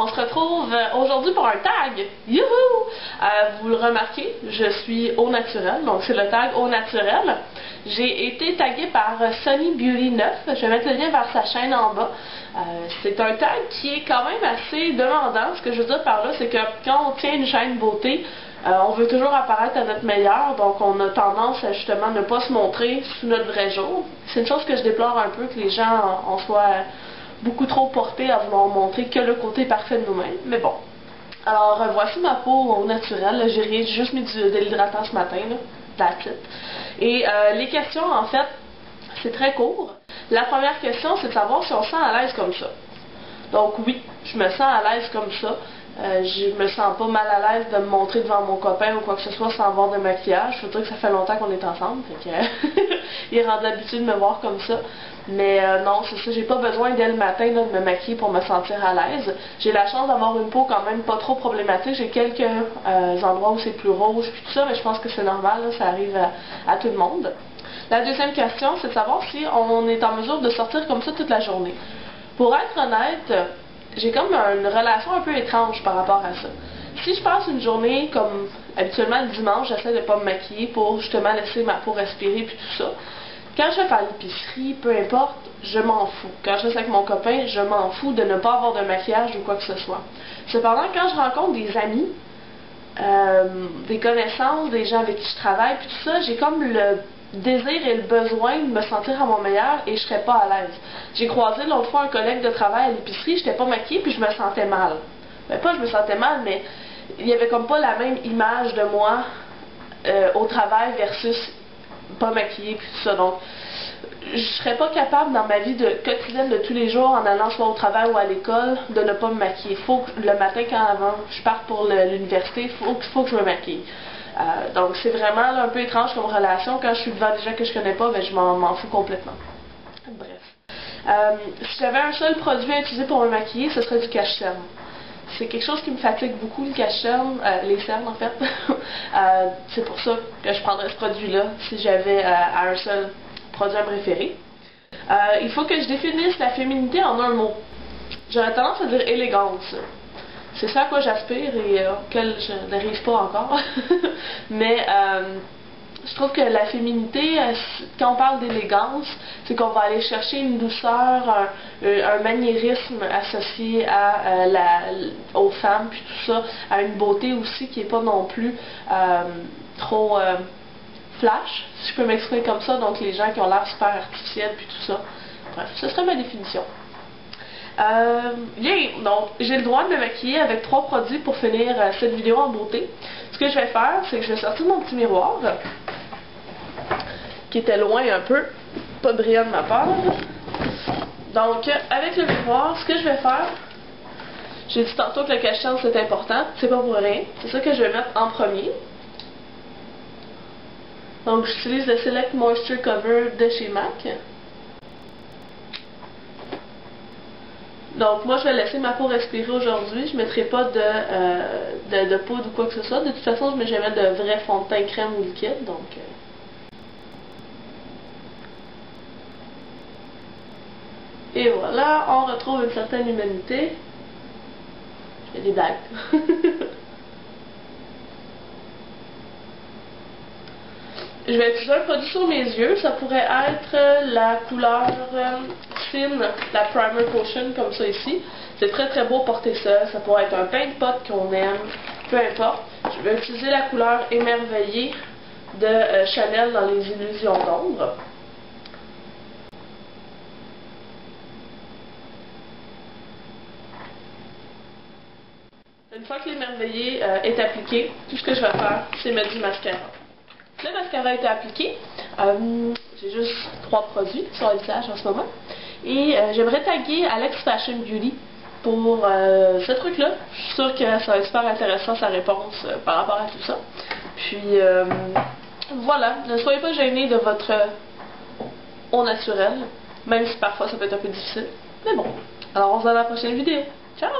On se retrouve aujourd'hui pour un tag. Youhou! Vous le remarquez, je suis au naturel, donc c'est le tag au naturel. J'ai été taguée par Sunny Beauty 9. Je vais mettre le lien vers sa chaîne en bas. C'est un tag qui est quand même assez demandant. Ce que je veux dire par là, c'est que quand on tient une chaîne beauté, on veut toujours apparaître à notre meilleur, donc on a tendance à justement ne pas se montrer sous notre vrai jour. C'est une chose que je déplore un peu, que les gens en soient beaucoup trop portés à vouloir montrer que le côté parfait de nous-mêmes, mais bon. Alors voici ma peau au naturel, j'ai juste mis de l'hydratant ce matin, là, that's it. Et les questions en fait, c'est très court. La première question c'est de savoir si on se sent à l'aise comme ça. Donc oui, je me sens à l'aise comme ça. Je me sens pas mal à l'aise de me montrer devant mon copain ou quoi que ce soit sans avoir de maquillage. Je veux dire que ça fait longtemps qu'on est ensemble, fait que il est rendu habitué de me voir comme ça. Mais non, c'est ça, j'ai pas besoin dès le matin là, de me maquiller pour me sentir à l'aise. J'ai la chance d'avoir une peau quand même pas trop problématique. J'ai quelques endroits où c'est plus rose puis tout ça, mais je pense que c'est normal, là, ça arrive à tout le monde. La deuxième question, c'est de savoir si on est en mesure de sortir comme ça toute la journée. Pour être honnête, j'ai comme une relation un peu étrange par rapport à ça. Si je passe une journée comme habituellement le dimanche, j'essaie de ne pas me maquiller pour justement laisser ma peau respirer puis tout ça. Quand je vais faire l'épicerie, peu importe, je m'en fous. Quand je reste avec mon copain, je m'en fous de ne pas avoir de maquillage ou quoi que ce soit. Cependant, quand je rencontre des amis, des connaissances, des gens avec qui je travaille puis tout ça, j'ai comme le désir et le besoin de me sentir à mon meilleur et je serais pas à l'aise. J'ai croisé l'autre fois un collègue de travail à l'épicerie, j'étais pas maquillée puis je me sentais mal. Ben pas je me sentais mal, mais il y avait comme pas la même image de moi au travail versus pas maquillée puis tout ça. Donc je serais pas capable dans ma vie quotidienne de tous les jours en allant soit au travail ou à l'école de ne pas me maquiller. Faut que le matin quand avant je parte pour l'université, faut que je me maquille. Donc c'est vraiment là, un peu étrange comme relation. Quand je suis devant des gens que je connais pas, ben, je m'en fous complètement. Bref. Si j'avais un seul produit à utiliser pour me maquiller, ce serait du cache-cerne. C'est quelque chose qui me fatigue beaucoup, le cache-cerne, les cernes en fait. C'est pour ça que je prendrais ce produit-là si j'avais un seul produit à me référer. Il faut que je définisse la féminité en un mot. J'aurais tendance à dire élégance. C'est ça à quoi j'aspire et auquel je n'arrive pas encore. Mais je trouve que la féminité, quand on parle d'élégance, c'est qu'on va aller chercher une douceur, un maniérisme associé aux femmes, puis tout ça, à une beauté aussi qui n'est pas non plus trop flash, si je peux m'exprimer comme ça, donc les gens qui ont l'air super artificiels, puis tout ça. Bref, ce serait ma définition. Donc j'ai le droit de me maquiller avec 3 produits pour finir cette vidéo en beauté. Ce que je vais faire, c'est que je vais sortir mon petit miroir qui était loin un peu, pas brillant de ma part. Donc avec le miroir, ce que je vais faire, j'ai dit tantôt que le cache-cerne c'est important, c'est pas pour rien, c'est ça que je vais mettre en premier. Donc j'utilise le Select Moisture Cover de chez MAC. Donc moi je vais laisser ma peau respirer aujourd'hui, je ne mettrai pas de poudre ou quoi que ce soit. De toute façon je ne mets jamais de vrai fond de teint crème ou liquide. Donc et voilà, on retrouve une certaine humanité. Je fais des blagues. Je vais utiliser un produit sur mes yeux, ça pourrait être la couleur fine, la Primer Potion, comme ça ici. C'est très très beau porter ça, ça pourrait être un paint pot qu'on aime, peu importe. Je vais utiliser la couleur Émerveillée de Chanel dans les illusions d'ombre. Une fois que l'émerveillé est appliqué, tout ce que je vais faire, c'est mettre du mascara. Le mascara a été appliqué. J'ai juste 3 produits sur le visage en ce moment. Et j'aimerais taguer Alex Fashion Beauty pour ce truc-là. Je suis sûre que ça va être super intéressant sa réponse par rapport à tout ça. Puis voilà, ne soyez pas gênés de votre au naturel, même si parfois ça peut être un peu difficile. Mais bon, alors on se voit dans la prochaine vidéo. Ciao!